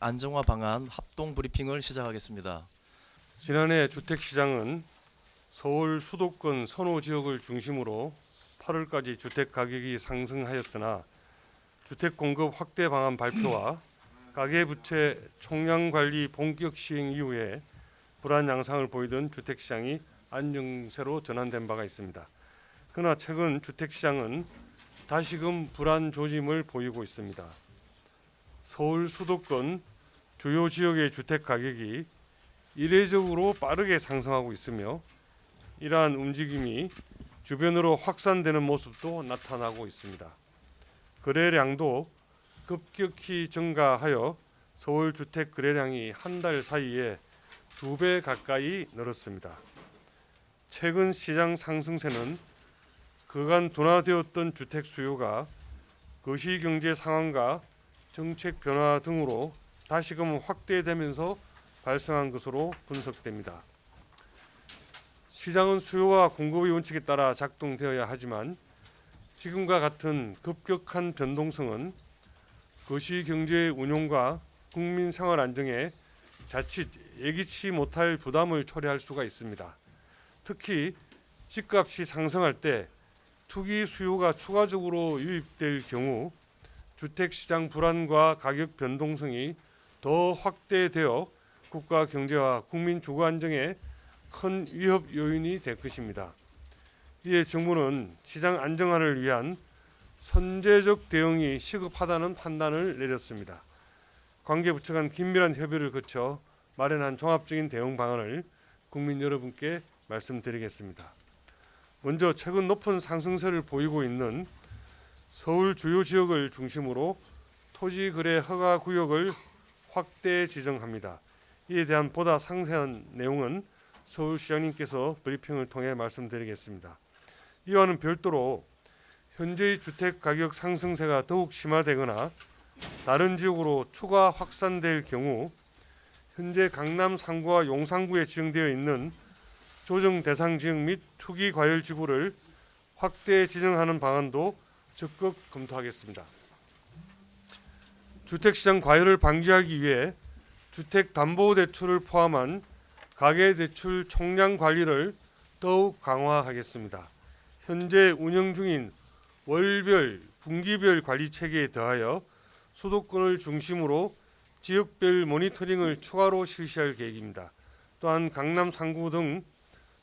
안정화 방안 합동 브리핑을 시작하겠습니다. 지난해 주택시장은 서울 수도권 선호 지역을 중심으로 8월까지 주택 가격이 상승하였으나 주택 공급 확대 방안 발표와 가계부채 총량 관리 본격 시행 이후에 불안 양상을 보이던 주택시장이 안정세로 전환된 바가 있습니다. 그러나 최근 주택시장은 다시금 불안 조짐을 보이고 있습니다. 서울 수도권 주요 지역의 주택 가격이 이례적으로 빠르게 상승하고 있으며 이러한 움직임이 주변으로 확산되는 모습도 나타나고 있습니다. 거래량도 급격히 증가하여 서울 주택 거래량이 한 달 사이에 2배 가까이 늘었습니다. 최근 시장 상승세는 그간 둔화되었던 주택 수요가 거시경제 상황과 정책 변화 등으로 다시금 확대되면서 발생한 것으로 분석됩니다. 시장은 수요와 공급의 원칙에 따라 작동되어야 하지만 지금과 같은 급격한 변동성은 거시경제의 운용과 국민 생활 안정에 자칫 예기치 못할 부담을 초래할 수가 있습니다. 특히 집값이 상승할 때 투기 수요가 추가적으로 유입될 경우 주택시장 불안과 가격 변동성이 더 확대되어 국가 경제와 국민 주거 안정에 큰 위협 요인이 될 것입니다. 이에 정부는 시장 안정화를 위한 선제적 대응이 시급하다는 판단을 내렸습니다. 관계부처 간 긴밀한 협의를 거쳐 마련한 종합적인 대응 방안을 국민 여러분께 말씀드리겠습니다. 먼저 최근 높은 상승세를 보이고 있는 서울 주요 지역을 중심으로 토지거래 허가 구역을 확대 지정합니다. 이에 대한 보다 상세한 내용은 서울시장님께서 브리핑을 통해 말씀드리겠습니다. 이와는 별도로 현재의 주택 가격 상승세가 더욱 심화되거나 다른 지역으로 추가 확산될 경우 현재 강남 3구와 용산구에 지정되어 있는 조정 대상 지역 및 투기 과열 지구를 확대 지정하는 방안도 적극 검토하겠습니다. 주택시장 과열을 방지하기 위해 주택담보대출을 포함한 가계대출 총량 관리를 더욱 강화하겠습니다. 현재 운영 중인 월별, 분기별 관리 체계에 더하여 수도권을 중심으로 지역별 모니터링을 추가로 실시할 계획입니다. 또한 강남 3구 등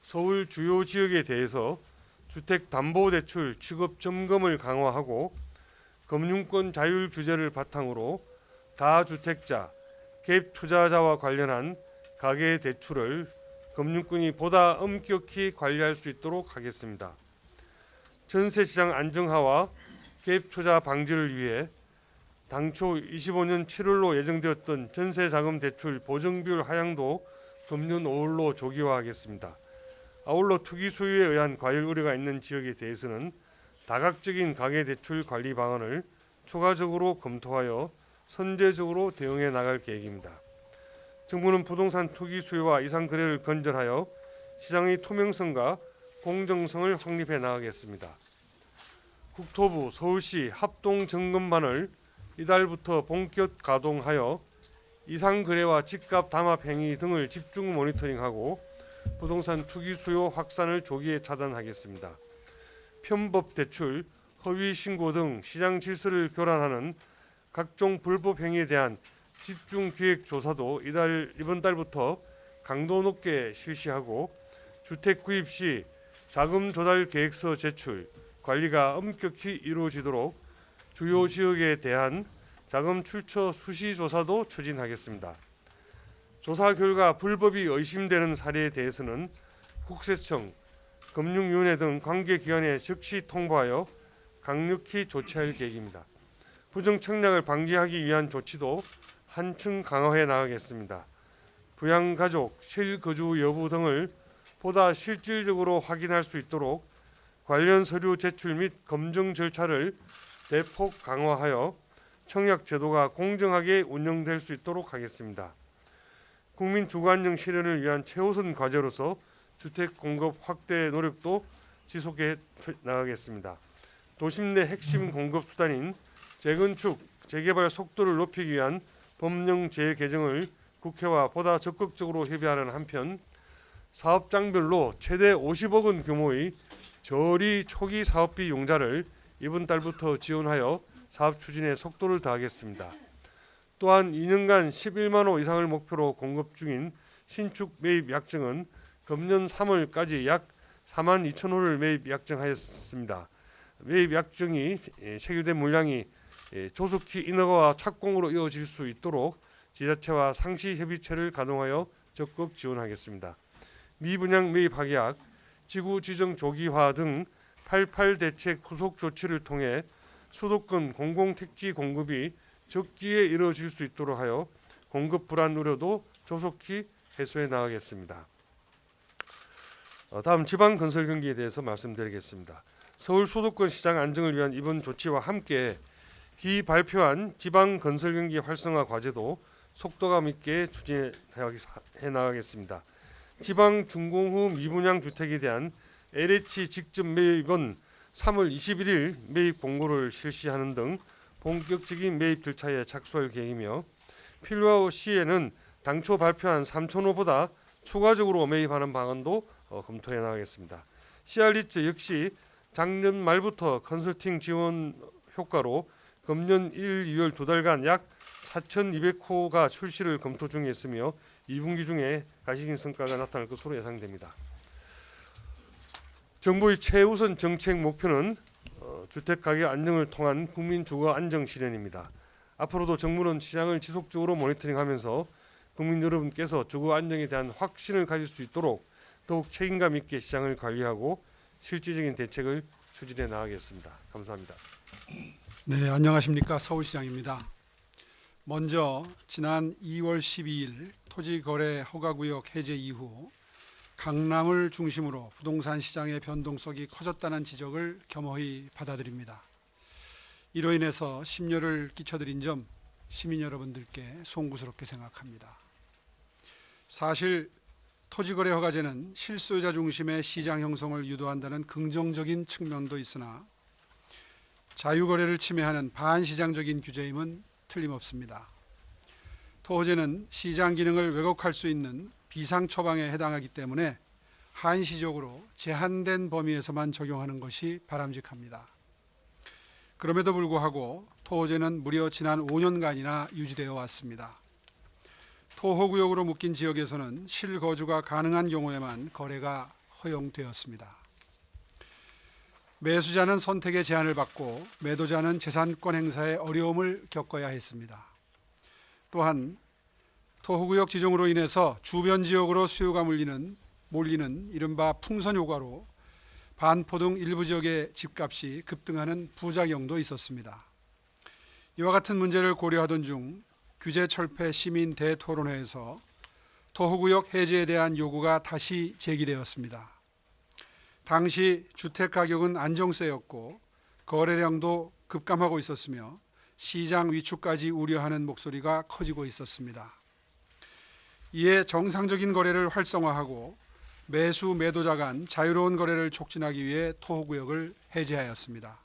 서울 주요 지역에 대해서 주택담보대출 취급 점검을 강화하고 금융권 자율 규제를 바탕으로 다주택자, 갭 투자자와 관련한 가계대출을 금융권이 보다 엄격히 관리할 수 있도록 하겠습니다. 전세시장 안정화와 갭 투자 방지를 위해 당초 25년 7월로 예정되었던 전세자금 대출 보증비율 하향도 금년 5월로 조기화하겠습니다. 아울러 투기 소유에 의한 과열 우려가 있는 지역에 대해서는 다각적인 가계대출 관리 방안을 추가적으로 검토하여 선제적으로 대응해 나갈 계획입니다. 정부는 부동산 투기 수요와 이상 거래를 건전하여 시장의 투명성과 공정성을 확립해 나가겠습니다. 국토부, 서울시 합동점검반을 이달부터 본격 가동하여 이상 거래와 집값 담합 행위 등을 집중 모니터링하고 부동산 투기 수요 확산을 조기에 차단하겠습니다. 편법 대출, 허위 신고 등 시장 질서를 교란하는 각종 불법 행위에 대한 집중 기획 조사도 이번 달부터 강도 높게 실시하고 주택 구입 시 자금 조달 계획서 제출, 관리가 엄격히 이루어지도록 주요 지역에 대한 자금 출처 수시 조사도 추진하겠습니다. 조사 결과 불법이 의심되는 사례에 대해서는 국세청, 금융위원회 등 관계기관에 즉시 통보하여 강력히 조치할 계획입니다. 부정청약을 방지하기 위한 조치도 한층 강화해 나가겠습니다. 부양가족, 실거주 여부 등을 보다 실질적으로 확인할 수 있도록 관련 서류 제출 및 검증 절차를 대폭 강화하여 청약 제도가 공정하게 운영될 수 있도록 하겠습니다. 국민 주거 안정 실현을 위한 최우선 과제로서 주택 공급 확대 노력도 지속해 나가겠습니다. 도심 내 핵심 공급 수단인 재건축, 재개발 속도를 높이기 위한 법령 재개정을 국회와 보다 적극적으로 협의하는 한편 사업장별로 최대 50억 원 규모의 저리 초기 사업비 융자를 이번 달부터 지원하여 사업 추진에 속도를 더하겠습니다. 또한 2년간 11만 호 이상을 목표로 공급 중인 신축 매입 약정은 금년 3월까지 약 4만 2천 호를 매입 약정하였습니다. 매입 약정이 체결된 물량이 조속히 인허가와 착공으로 이어질 수 있도록 지자체와 상시 협의체를 가동하여 적극 지원하겠습니다. 미분양 매입 확약, 지구 지정 조기화 등 88 대책 후속 조치를 통해 수도권 공공택지 공급이 적기에 이루어질 수 있도록 하여 공급 불안 우려도 조속히 해소해 나가겠습니다. 다음 지방 건설 경기에 대해서 말씀드리겠습니다. 서울 수도권 시장 안정을 위한 이번 조치와 함께 기 발표한 지방 건설 경기 활성화 과제도 속도감 있게 추진해 나가겠습니다. 지방 준공 후 미분양 주택에 대한 LH 직접 매입은 3월 21일 매입 공고를 실시하는 등 본격적인 매입 절차에 착수할 계획이며 필요할 시에는 당초 발표한 3,000호보다 추가적으로 매입하는 방안도 검토해 나가겠습니다. CR리츠 역시 작년 말부터 컨설팅 지원 효과로 금년 1, 2월 두 달간 약 4,200호가 출시를 검토 중에 있으며 2분기 중에 가시적인 성과가 나타날 것으로 예상됩니다. 정부의 최우선 정책 목표는 주택가격 안정을 통한 국민 주거 안정 실현입니다. 앞으로도 정부는 시장을 지속적으로 모니터링하면서 국민 여러분께서 주거 안정에 대한 확신을 가질 수 있도록 더욱 책임감 있게 시장을 관리하고 실질적인 대책을 추진해 나가겠습니다. 감사합니다. 네, 안녕하십니까. 서울시장입니다. 먼저 지난 2월 12일 토지거래 허가구역 해제 이후 강남을 중심으로 부동산 시장의 변동성이 커졌다는 지적을 겸허히 받아들입니다. 이로 인해서 심려를 끼쳐드린 점 시민 여러분들께 송구스럽게 생각합니다. 사실 토지거래 허가제는 실소유자 중심의 시장 형성을 유도한다는 긍정적인 측면도 있으나 자유거래를 침해하는 반시장적인 규제임은 틀림없습니다. 토호제는 시장 기능을 왜곡할 수 있는 비상처방에 해당하기 때문에 한시적으로 제한된 범위에서만 적용하는 것이 바람직합니다. 그럼에도 불구하고 토호제는 무려 지난 5년간이나 유지되어 왔습니다. 토호구역으로 묶인 지역에서는 실거주가 가능한 경우에만 거래가 허용되었습니다. 매수자는 선택의 제한을 받고 매도자는 재산권 행사에 어려움을 겪어야 했습니다. 또한 토호구역 지정으로 인해서 주변 지역으로 수요가 몰리는 이른바 풍선 효과로 반포 등 일부 지역의 집값이 급등하는 부작용도 있었습니다. 이와 같은 문제를 고려하던 중 규제 철폐 시민 대토론회에서 토호구역 해제에 대한 요구가 다시 제기되었습니다. 당시 주택가격은 안정세였고 거래량도 급감하고 있었으며 시장 위축까지 우려하는 목소리가 커지고 있었습니다. 이에 정상적인 거래를 활성화하고 매수 매도자 간 자유로운 거래를 촉진하기 위해 토호구역을 해제하였습니다.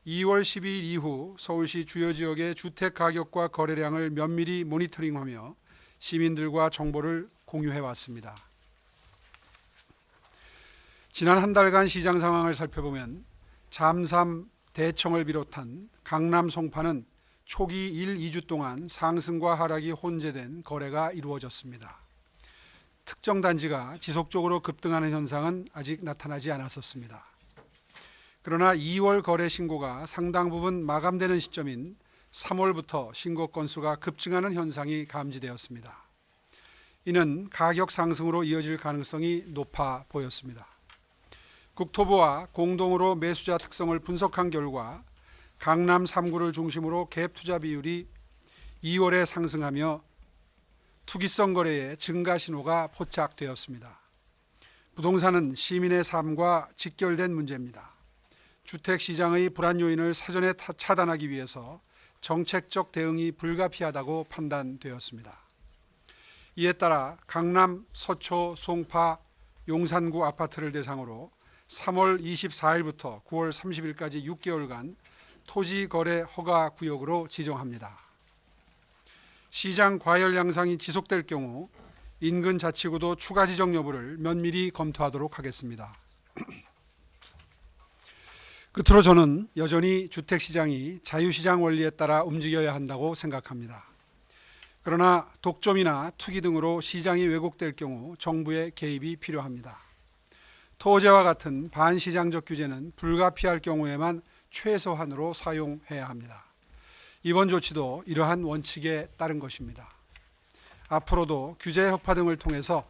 2월 12일 이후 서울시 주요 지역의 주택가격과 거래량을 면밀히 모니터링하며 시민들과 정보를 공유해왔습니다. 지난 한 달간 시장 상황을 살펴보면 잠삼, 대청을 비롯한 강남 송파는 초기 1, 2주 동안 상승과 하락이 혼재된 거래가 이루어졌습니다. 특정 단지가 지속적으로 급등하는 현상은 아직 나타나지 않았었습니다. 그러나 2월 거래 신고가 상당 부분 마감되는 시점인 3월부터 신고 건수가 급증하는 현상이 감지되었습니다. 이는 가격 상승으로 이어질 가능성이 높아 보였습니다. 국토부와 공동으로 매수자 특성을 분석한 결과 강남 3구를 중심으로 갭 투자 비율이 2월에 상승하며 투기성 거래의 증가 신호가 포착되었습니다. 부동산은 시민의 삶과 직결된 문제입니다. 주택시장의 불안 요인을 사전에 차단하기 위해서 정책적 대응이 불가피하다고 판단되었습니다. 이에 따라 강남, 서초, 송파, 용산구 아파트를 대상으로 3월 24일부터 9월 30일까지 6개월간 토지거래 허가 구역으로 지정합니다. 시장 과열 양상이 지속될 경우 인근 자치구도 추가 지정 여부를 면밀히 검토하도록 하겠습니다. 끝으로 저는 여전히 주택시장이 자유시장 원리에 따라 움직여야 한다고 생각합니다. 그러나 독점이나 투기 등으로 시장이 왜곡될 경우 정부의 개입이 필요합니다. 토지와 같은 반시장적 규제는 불가피할 경우에만 최소한으로 사용해야 합니다. 이번 조치도 이러한 원칙에 따른 것입니다. 앞으로도 규제 혁파 등을 통해서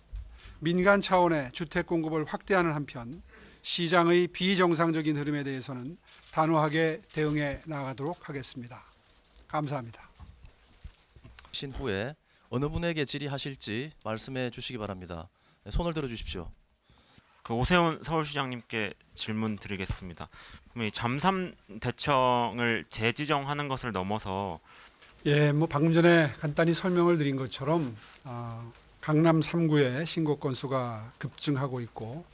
민간 차원의 주택 공급을 확대하는 한편 시장의 비정상적인 흐름에 대해서는 단호하게 대응해 나가도록 하겠습니다. 감사합니다. 신 후에 어느 분에게 질의하실지 말씀해 주시기 바랍니다. 네, 손을 들어 주십시오. 오세훈 서울시장님께 질문 드리겠습니다. 이 잠삼 대청을 재지정하는 것을 넘어서 방금 전에 간단히 설명을 드린 것처럼 강남 3구의 신고 건수가 급증하고 있고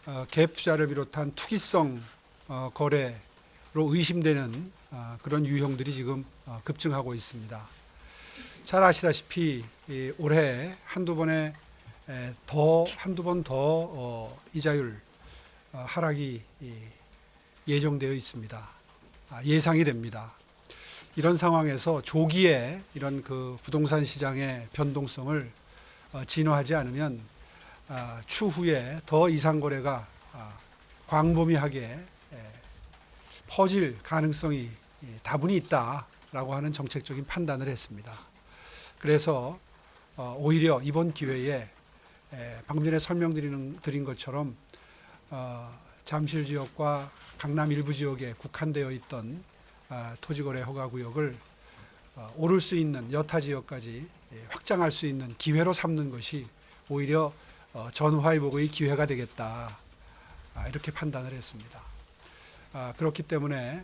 갭 투자를 비롯한 투기성 거래로 의심되는 그런 유형들이 지금 급증하고 있습니다. 잘 아시다시피 올해 한두 번 더 이자율 하락이 예정되어 있습니다. 예상이 됩니다. 이런 상황에서 조기에 이런 그 부동산 시장의 변동성을 진화하지 않으면 추후에 더 이상 거래가 광범위하게 퍼질 가능성이 다분히 있다라고 하는 정책적인 판단을 했습니다. 그래서 오히려 이번 기회에 방금 전에 설명드린 것처럼 잠실 지역과 강남 일부 지역에 국한되어 있던 토지거래 허가구역을 오를 수 있는 여타 지역까지 확장할 수 있는 기회로 삼는 것이 오히려 전화위복의 기회가 되겠다, 이렇게 판단을 했습니다. 그렇기 때문에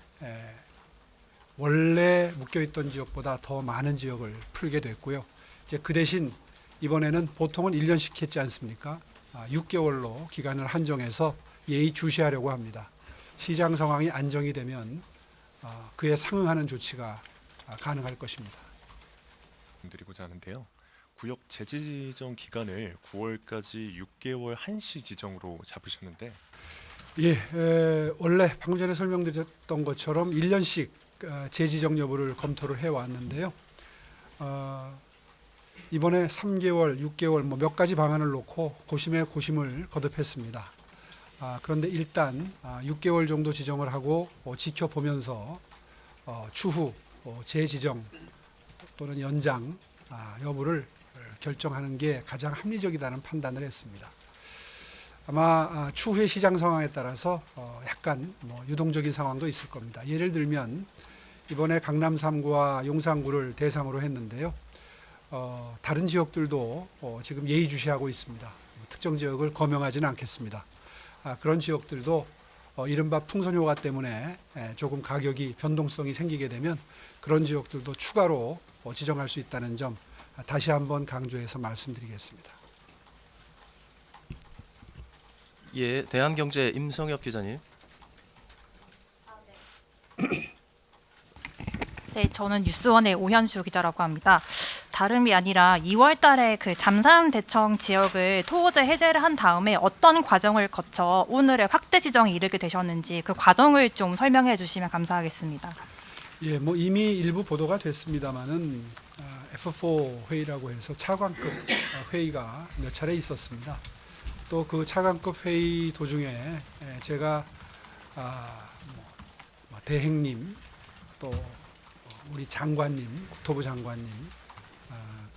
원래 묶여있던 지역보다 더 많은 지역을 풀게 됐고요. 이제 그 대신 이번에는 보통은 1년씩 했지 않습니까? 6개월로 기간을 한정해서 예의주시하려고 합니다. 시장 상황이 안정이 되면 그에 상응하는 조치가 가능할 것입니다. 드리고자 하는데요. 구역 재지정 기간을 9월까지 6개월 한시 지정으로 잡으셨는데 원래 방금 전에 설명드렸던 것처럼 1년씩 재지정 여부를 검토를 해왔는데요. 이번에 3개월, 6개월 몇 가지 방안을 놓고 고심에 고심을 거듭했습니다. 그런데 일단 6개월 정도 지정을 하고 지켜보면서 추후 재지정 또는 연장 여부를 결정하는 게 가장 합리적이라는 판단을 했습니다. 아마 추후의 시장 상황에 따라서 약간 유동적인 상황도 있을 겁니다. 예를 들면 이번에 강남 3구와 용산구를 대상으로 했는데요. 다른 지역들도 지금 예의주시하고 있습니다. 특정 지역을 거명하지는 않겠습니다. 그런 지역들도 이른바 풍선 효과 때문에 조금 가격이 변동성이 생기게 되면 그런 지역들도 추가로 지정할 수 있다는 점 다시 한번 강조해서 말씀드리겠습니다. 예, 대한경제 임성엽 기자님. 네, 저는 뉴스원의 오현주 기자라고 합니다. 다름이 아니라 2월 달에 그 잠산 대청 지역을 토호제 해제를 한 다음에 어떤 과정을 거쳐 오늘의 확대 지정에 이르게 되셨는지 그 과정을 좀 설명해 주시면 감사하겠습니다. 이미 일부 보도가 됐습니다만은 F4 회의라고 해서 차관급 회의가 몇 차례 있었습니다. 또 그 차관급 회의 도중에 제가 대행님 또 우리 장관님, 국토부 장관님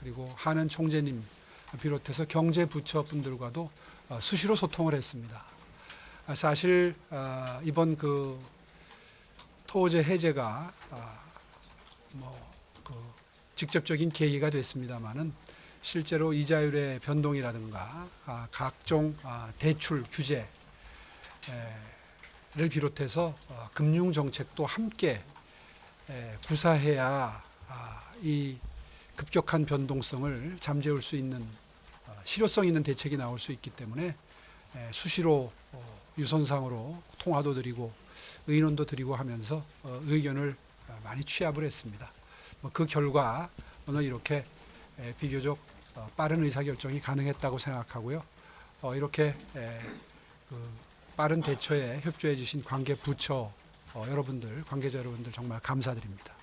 그리고 한은 총재님 비롯해서 경제부처 분들과도 수시로 소통을 했습니다. 사실 이번 그 토호제 해제가 직접적인 계기가 됐습니다만은 실제로 이자율의 변동이라든가 각종 대출 규제를 비롯해서 금융 정책도 함께 구사해야 이 급격한 변동성을 잠재울 수 있는 실효성 있는 대책이 나올 수 있기 때문에 수시로 유선상으로 통화도 드리고 의논도 드리고 하면서 의견을 많이 취합을 했습니다. 그 결과 오늘 이렇게 비교적 빠른 의사결정이 가능했다고 생각하고요. 이렇게 그 빠른 대처에 협조해 주신 관계 부처 여러분들, 관계자 여러분들 정말 감사드립니다.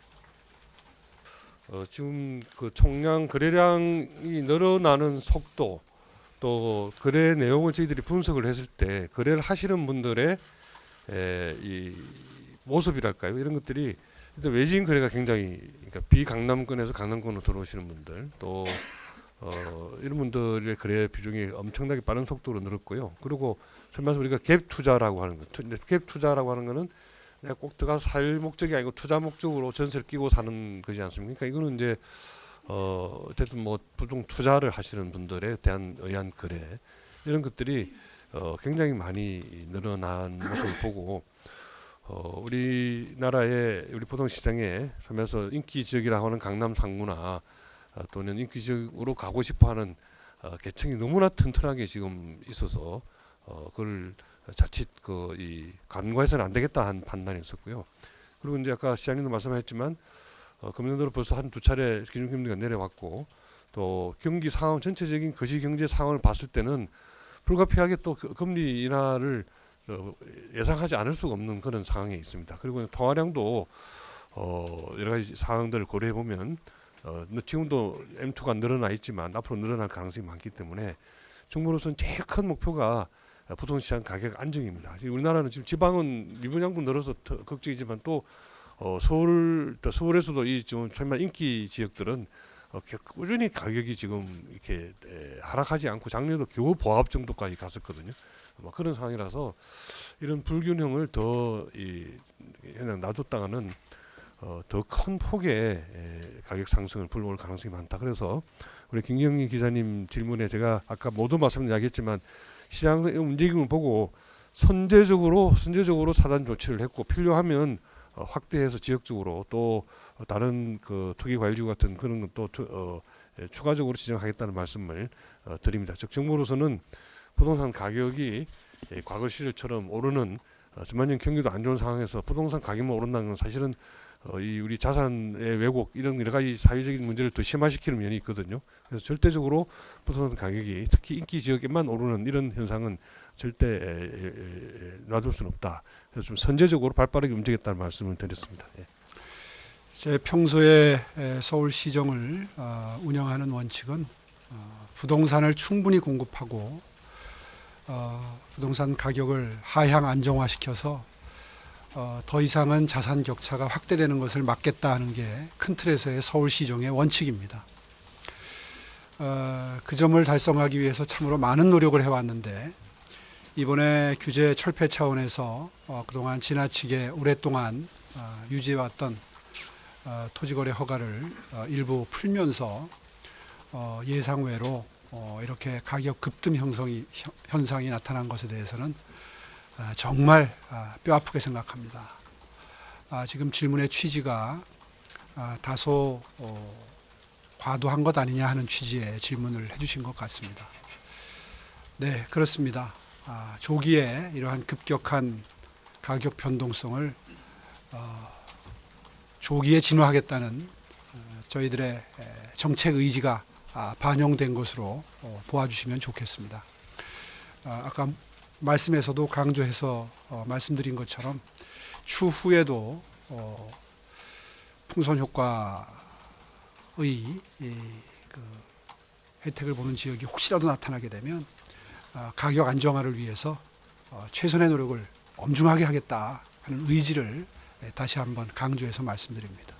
지금 그 총량 거래량이 늘어나는 속도 또 거래 내용을 저희들이 분석을 했을 때 거래를 하시는 분들의 이 모습이랄까요? 이런 것들이 일단 외지인 거래가 굉장히 그러니까 비강남권에서 강남권으로 들어오시는 분들 또 이런 분들의 거래 비중이 엄청나게 빠른 속도로 늘었고요. 그리고 소위 말해서 우리가 갭 투자라고 하는 것, 갭 투자라고 하는 거는 내가 꼭 들어가 살 목적이 아니고 투자 목적으로 전세를 끼고 사는 거지 않습니까? 그러니까 이거는 이제 어쨌든 뭐 보통 투자를 하시는 분들에 대한 의한 거래 이런 것들이 굉장히 많이 늘어난 모습을 보고 우리나라의 우리 부동시장에 하면서 인기 지역이라고 하는 강남 상구나 또는 인기 지역으로 가고 싶어하는 계층이 너무나 튼튼하게 지금 있어서 그걸 자칫 이 간과해서는 안 되겠다 한 판단이 있었고요. 그리고 이제 아까 시장님도 말씀하셨지만 금년도로 벌써 한 두 차례 기준금리가 내려왔고 또 경기 상황 전체적인 거시 경제 상황을 봤을 때는 불가피하게 또 금리 인하를 예상하지 않을 수가 없는 그런 상황에 있습니다. 그리고 통화량도 여러 가지 상황들을 고려해 보면 지금도 M2가 늘어나 있지만 앞으로 늘어날 가능성이 많기 때문에 정부로서는 제일 큰 목표가 부동산 가격 안정입니다. 우리나라는 지금 지방은 미분양도 늘어서 걱정이지만 또 서울에서도 이 좀 정말 인기 지역들은 꾸준히 가격이 지금 이렇게 하락하지 않고 작년에도 겨우 보합 정도까지 갔었거든요. 그런 상황이라서 이런 불균형을 더 그냥 놔뒀다가는 더 큰 폭의 가격 상승을 불러올 가능성이 많다. 그래서 우리 김경희 기자님 질문에 제가 아까 모두 말씀 이야기했지만 시장의 움직임을 보고 선제적으로 차단 조치를 했고 필요하면 확대해서 지역적으로 또 다른 그 투기과열지구 같은 그런 것도 추가적으로 지정하겠다는 말씀을 드립니다. 즉 정부로서는 부동산 가격이 과거 시절처럼 오르는 전반적인 경기도 안 좋은 상황에서 부동산 가격만 오른다는 건 사실은 이 우리 자산의 왜곡 이런 여러 가지 사회적인 문제를 더 심화시키는 면이 있거든요. 그래서 절대적으로 부동산 가격이 특히 인기 지역에만 오르는 이런 현상은 절대 놔둘 수는 없다. 그래서 좀 선제적으로 발빠르게 움직였다는 말씀을 드렸습니다. 예. 제 평소에 서울시정을 운영하는 원칙은 부동산을 충분히 공급하고 부동산 가격을 하향 안정화시켜서 더 이상은 자산 격차가 확대되는 것을 막겠다 하는 게 큰 틀에서의 서울시정의 원칙입니다. 그 점을 달성하기 위해서 참으로 많은 노력을 해왔는데 이번에 규제 철폐 차원에서 그동안 지나치게 오랫동안 유지해왔던 토지거래 허가를 일부 풀면서 예상외로 이렇게 가격 급등 현상이 나타난 것에 대해서는 정말 뼈아프게 생각합니다. 지금 질문의 취지가 다소 과도한 것 아니냐 하는 취지의 질문을 해주신 것 같습니다. 네, 그렇습니다. 조기에 이러한 급격한 가격 변동성을 조기에 진화하겠다는 저희들의 정책 의지가 반영된 것으로 보아주시면 좋겠습니다. 아까 말씀에서도 강조해서 말씀드린 것처럼 추후에도 풍선 효과의 그 혜택을 보는 지역이 혹시라도 나타나게 되면 가격 안정화를 위해서 최선의 노력을 엄중하게 하겠다 하는 의지를 다시 한번 강조해서 말씀드립니다.